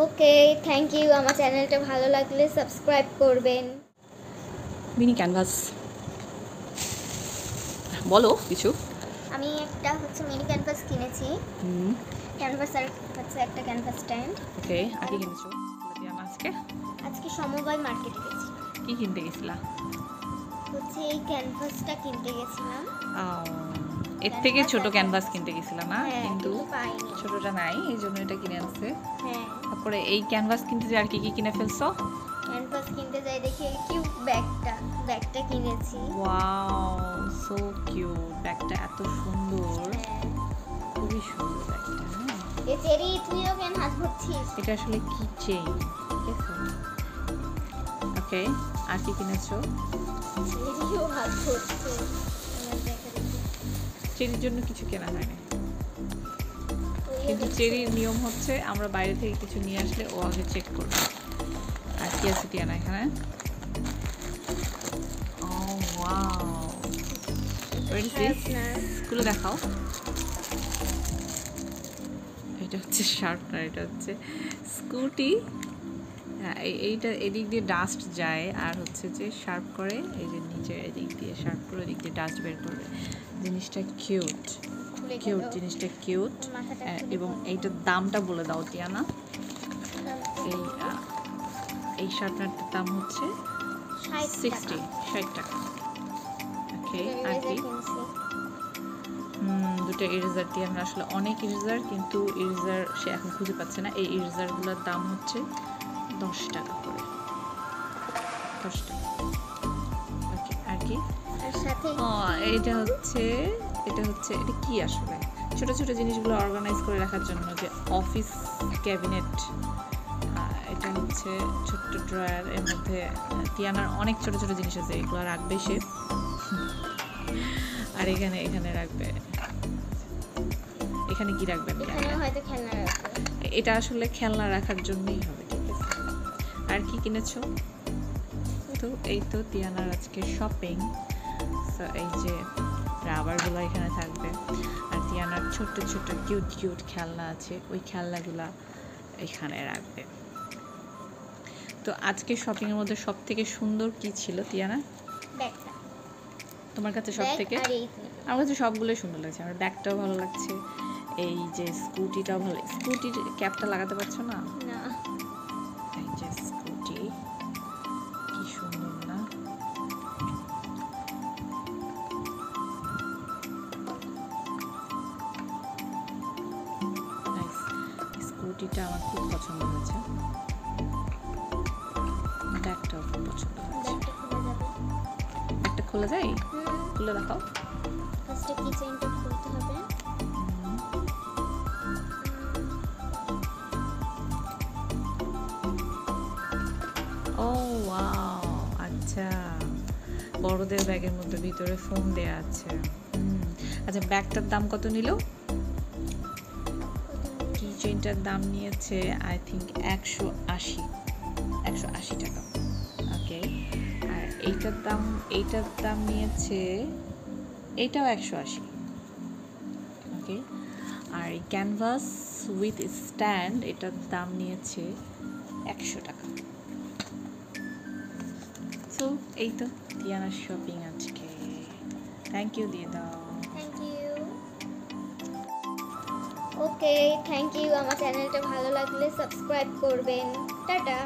Okay, thank you. আমার চ্যানেলটা ভালো লাগলে সাবস্ক্রাইব করবেন। মিনি ক্যানভাস বলো কিছু। আমি একটা মিনি ক্যানভাস কিনেছি। ক্যানভাস আর একটা ক্যানভাস স্ট্যান্ড। ওকে, আর কি কিনেছো আজকে সমবায় মার্কেটে গেছি। কি কিনতে গেছিলা? এই ক্যানভাসটা কিনতে গেছিলাম। এর থেকে ছোট ক্যানভাস কিনতে গেছিলাম না, হ্যাঁ, কিন্তু পাইনি। ছোটটা নাই, এই জন্য এটা কিনে আনছে। হ্যাঁ, তারপরে এই ক্যানভাস কিনতে যে আর কি কি কিনে ফেলছো? ক্যানভাস কিনতে যাই দেখি কিউট ব্যাগটা কিনেছি। Wow, so cute. ব্যাগটা এত সুন্দর, হ্যাঁ, খুবই সুন্দর ব্যাগটা। হ্যাঁ, এ চেরি, তুইও কেন হাত ধরছিস? এটা আসলে কি চেইন, ঠিক আছে? ওকে, আর কি কিনেছো? চেরিও হাত ধরছে। চেরির জন্য কিছু কেনা হয়নি, কিন্তু চেরির নিয়ম হচ্ছে আমরা বাইরে থেকে কিছু নিয়ে আসলে ও আগে চেক করবে। আর কি আছে টিয়ানা এখানে? খুলে দেখাও। এটা হচ্ছে শার্পনার, এটা হচ্ছে স্কুটি। হ্যাঁ, এইটা এদিক দিয়ে ডাস্ট যায় আর হচ্ছে যে শার্প করে, এই যে নিচে এদিক দিয়ে শার্প করে এদিক দিয়ে ডাস্ট বের করবে। জিনিসটা কিউট, জিনিসটা কিউট। এবং এইটার দামটা বলে দাও টিয়ানা। এই শার্পনারটার দাম হচ্ছে 60 টাকা। ওকে, আর কি? দুটো ইরেজার দিয়ে আমরা আসলে অনেক ইরেজার, কিন্তু ইরেজার সে এখন খুঁজে পাচ্ছে না। এই ইরেজারগুলোর দাম হচ্ছে 10 টাকা করে, 10 টাকা। ওকে, আর কি? এটা হচ্ছে এটা কি আসলে? ছোট ছোট জিনিসগুলো অর্গানাইজ করে রাখার জন্য, যে অফিস ক্যাবিনেট। এটা হচ্ছে ছোট্ট ড্রয়ার, এর মধ্যে টিয়ানার অনেক ছোট ছোট জিনিস আছে, এগুলো রাখবে সে। আর এখানে রাখবে। এখানে কি রাখবেন? এটা আসলে খেলনা রাখার জন্যই হবে, ঠিক আছে? আর কি কিনেছো? তো এই তো টিয়ানার আজকে শপিং। এই যে রাবারগুলো এখানে থাকবে, আর টিয়ানার ছোট্ট ছোট্ট কিউট কিউট খেলনা আছে, ওই খেলনাগুলা এখানে রাখবে। তো আজকে শপিংয়ের মধ্যে সব থেকে সুন্দর কি ছিল টিয়ানা তোমার কাছে? সব থেকে আমার কাছে সবগুলোই সুন্দর লাগছে। আমার ব্যাগটাও ভালো লাগছে, এই যে স্কুটিটাও ভালো। স্কুটির ক্যাপটা লাগাতে পারছো না? এই যে স্কুটি, কি সুন্দর না? স্কুটিটা আমার খুব পছন্দ হয়েছে, ব্যাগটাও খুব পছন্দ হয়েছে। ব্যাগটা খোলা যায়? খুলে দেখাও। ফার্স্টে কিচেনটা খুলতে হবে। ও ওয়াও, আচ্ছা, বড়দের ব্যাগের মধ্যে ভিতরে ফোন দেয়া আছে। আচ্ছা, ব্যাগটার দাম কত নিল? কিচেনটার দাম নিয়েছে আই থিঙ্ক 180 টাকা। ওকে, আর এইটার দাম নিয়েছে, এইটাও 180। ওকে, আর এই ক্যানভাস উইথ স্ট্যান্ড, এটার দাম নিয়েছে 100 টাকা। সো এই তো টিয়ানার শপিং আজকে। থ্যাংক ইউ দিয়ে দাও। Thank you. Okay, thank you. আমার চ্যানেলটা ভালো লাগলে সাবস্ক্রাইব করবেন। টাটা।